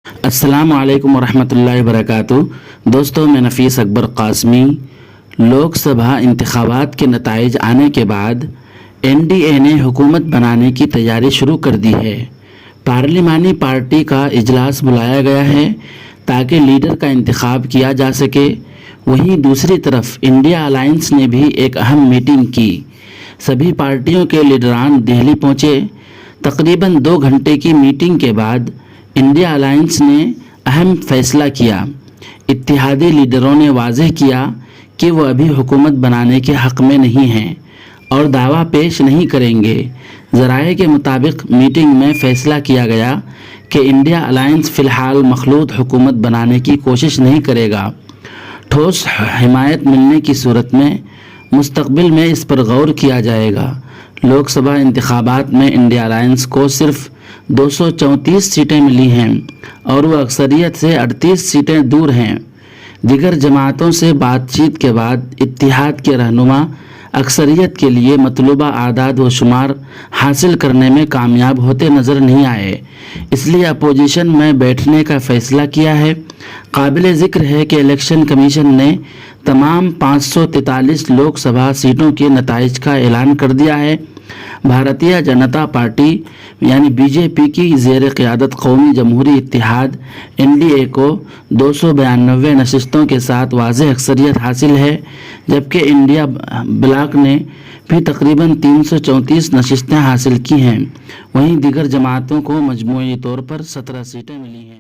السلام علیکم ورحمۃ اللہ وبرکاتہ۔ دوستوں، میں نفیس اکبر قاسمی۔ لوک سبھا انتخابات کے نتائج آنے کے بعد این ڈی اے نے حکومت بنانے کی تیاری شروع کر دی ہے۔ پارلیمانی پارٹی کا اجلاس بلایا گیا ہے تاکہ لیڈر کا انتخاب کیا جا سکے۔ وہیں دوسری طرف انڈیا الائنس نے بھی ایک اہم میٹنگ کی۔ سبھی پارٹیوں کے لیڈران دہلی پہنچے۔ تقریباً 2 گھنٹے کی میٹنگ کے بعد انڈیا الائنس نے اہم فیصلہ کیا۔ اتحادی لیڈروں نے واضح کیا کہ وہ ابھی حکومت بنانے کے حق میں نہیں ہیں اور دعویٰ پیش نہیں کریں گے۔ ذرائع کے مطابق میٹنگ میں فیصلہ کیا گیا کہ انڈیا الائنس فی الحال مخلوط حکومت بنانے کی کوشش نہیں کرے گا۔ ٹھوس حمایت ملنے کی صورت میں مستقبل میں اس پر غور کیا جائے گا۔ لوک سبھا انتخابات میں انڈیا الائنس کو صرف 234 سیٹیں ملی ہیں اور وہ اکثریت سے 38 سیٹیں دور ہیں۔ دیگر جماعتوں سے بات چیت کے بعد اتحاد کے رہنما اکثریت کے لیے مطلوبہ اعداد و شمار حاصل کرنے میں کامیاب ہوتے نظر نہیں آئے، اس لیے اپوزیشن میں بیٹھنے کا فیصلہ کیا ہے۔ قابل ذکر ہے کہ الیکشن کمیشن نے تمام 543 لوک سبھا سیٹوں کے نتائج کا اعلان کر دیا ہے۔ بھارتیہ جنتا پارٹی یعنی بی جے پی کی زیر قیادت قومی جمہوری اتحاد این ڈی اے کو 292 نشستوں کے ساتھ واضح اکثریت حاصل ہے، جبکہ انڈیا بلاک نے بھی تقریباً 334 نشستیں حاصل کی ہیں۔ وہیں دیگر جماعتوں کو مجموعی طور پر 17 سیٹیں ملی ہیں۔